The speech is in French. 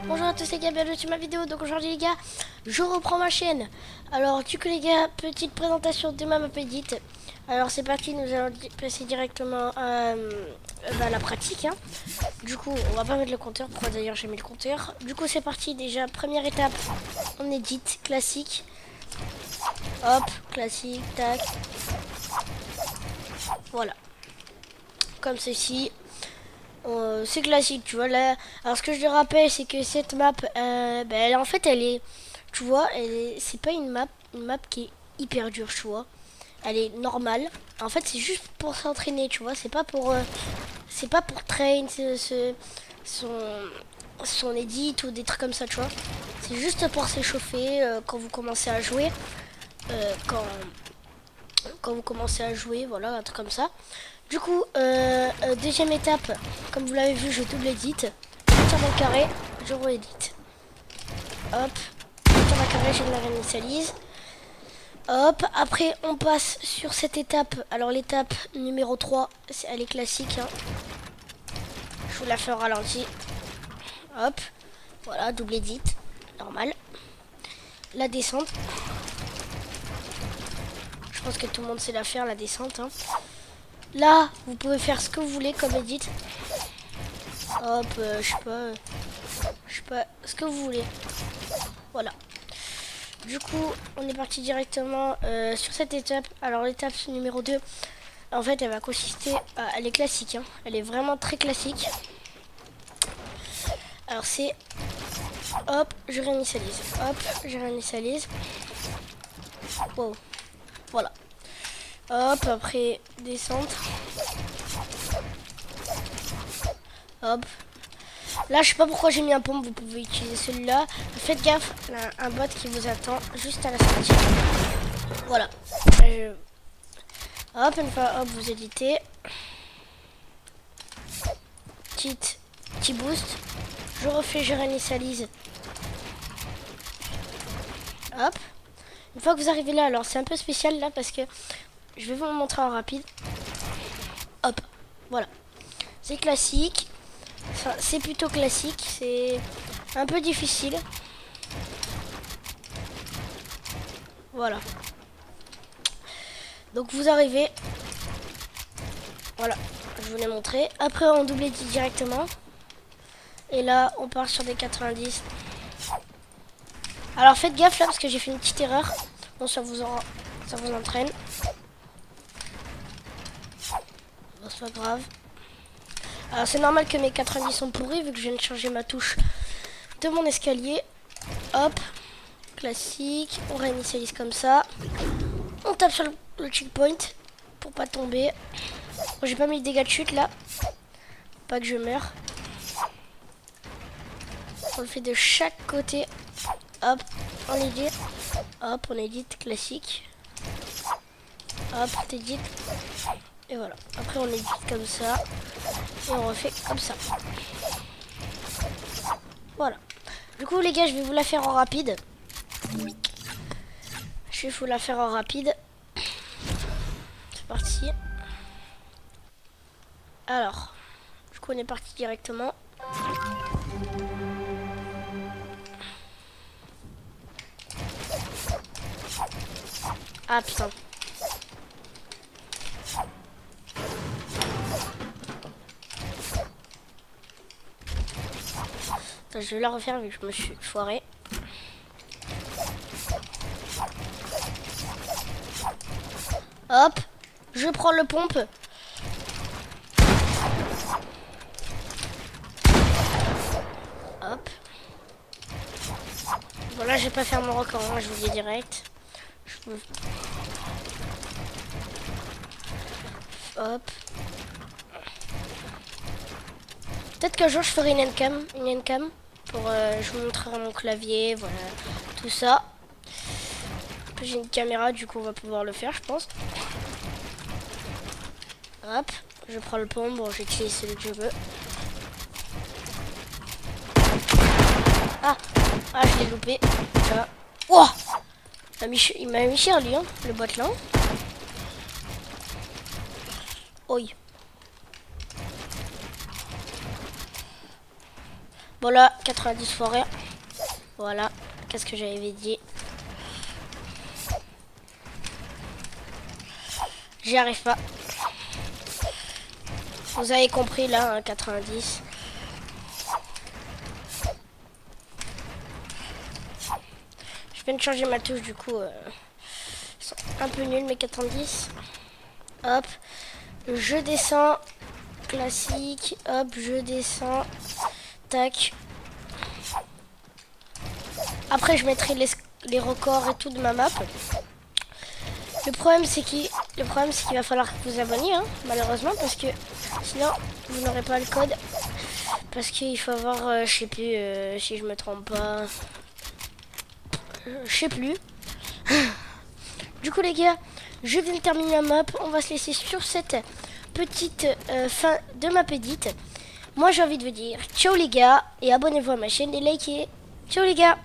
Bonjour à tous les gars, bienvenue sur ma vidéo. Donc aujourd'hui les gars, je reprends ma chaîne. Alors du coup les gars, petite présentation de ma map edit. Alors c'est parti, nous allons passer directement à la pratique hein. Du coup on va pas mettre le compteur, pourquoi d'ailleurs j'ai mis le compteur. Du coup c'est parti, déjà première étape, on edit, classique. Hop, classique, tac. Voilà, comme ceci. C'est classique, tu vois là. Alors ce que je te rappelle, c'est que cette map, en fait, elle est, tu vois, c'est pas une map qui est hyper dure, tu vois. Elle est normale. En fait, c'est juste pour s'entraîner, tu vois. C'est pas pour train, son, son edit ou des trucs comme ça, tu vois. C'est juste pour s'échauffer quand vous commencez à jouer, euh, quand, quand vous commencez à jouer, voilà, un truc comme ça. Du coup, deuxième étape, comme vous l'avez vu, je double edit. Je tire dans le carré, je re-edit. Hop, je tire dans le carré, je la réinitialise. Hop, après on passe sur cette étape. Alors l'étape numéro 3, elle est classique. Hein. Je vous la fais en ralenti. Hop, voilà, double edit, normal. La descente. Je pense que tout le monde sait la faire, la descente. Hein. Là, vous pouvez faire ce que vous voulez comme edit. Hop, je sais pas, ce que vous voulez. Voilà. Du coup, on est parti directement sur cette étape. Alors, l'étape numéro 2, en fait, elle va consister à... Elle est classique, hein. Elle est vraiment très classique. Alors, c'est... Hop, je réinitialise. Hop, je réinitialise. Wow. Voilà. Hop, après, descente. Hop. Là, je sais pas pourquoi j'ai mis un pompe, vous pouvez utiliser celui-là. Faites gaffe, il y a un bot qui vous attend juste à la sortie. Voilà. Hop, une fois, hop, vous éditez. Petit boost. Je refais, je réinitialise. Hop. Une fois que vous arrivez là, alors c'est un peu spécial là parce que je vais vous le montrer en rapide. Hop. Voilà. C'est classique. Enfin, c'est plutôt classique. C'est un peu difficile. Voilà. Donc vous arrivez. Voilà. Je vous l'ai montré. Après on double edit directement. Et là on part sur des 90. Alors faites gaffe là parce que j'ai fait une petite erreur. Bon ça vous entraîne. Bon c'est pas grave. Alors c'est normal que mes 90 sont pourris vu que je viens de changer ma touche de mon escalier. Hop. Classique. On réinitialise comme ça. On tape sur le checkpoint pour pas tomber. Bon, j'ai pas mis le dégât de chute là. Pas que je meure. On le fait de chaque côté. Hop, on édite. Hop, on édite classique. Hop, t'édite. Et voilà. Après on édite comme ça. Et on refait comme ça. Voilà. Du coup les gars, je vais vous la faire en rapide. Je vais vous la faire en rapide. C'est parti. Alors, du coup on est parti directement. Ah putain. Attends, je vais la refaire vu que je me suis foiré. Hop, je prends le pompe. Hop. Bon là je vais pas faire mon record, hein, je vous le dis direct. Hop. Peut-être qu'un jour je ferai une endcam pour je vous montrerai mon clavier, voilà, tout ça. J'ai une caméra, du coup on va pouvoir le faire, je pense. Hop, je prends le pompe, bon j'utilise celui que je veux. Ah, je l'ai loupé. Voilà. Wow, il m'a mis cher lui, hein, le bot là. Oi. Bon là, 90 forêts. Voilà, qu'est-ce que j'avais dit? J'y arrive pas. Vous avez compris là, hein, 90. Je viens de changer ma touche du coup. Ils sont un peu nuls mes 90. Hop. Je descends. Classique. Hop, je descends. Tac. Après je mettrai les records et tout de ma map. Le problème c'est qu'il va falloir que vous abonniez, hein, malheureusement, parce que sinon vous n'aurez pas le code. Parce qu'il faut avoir, je sais plus si je me trompe pas. Je sais plus. Du coup les gars, je viens de terminer la map. On va se laisser sur cette petite fin de map edit. Moi j'ai envie de vous dire ciao les gars et abonnez-vous à ma chaîne et likez. Ciao les gars.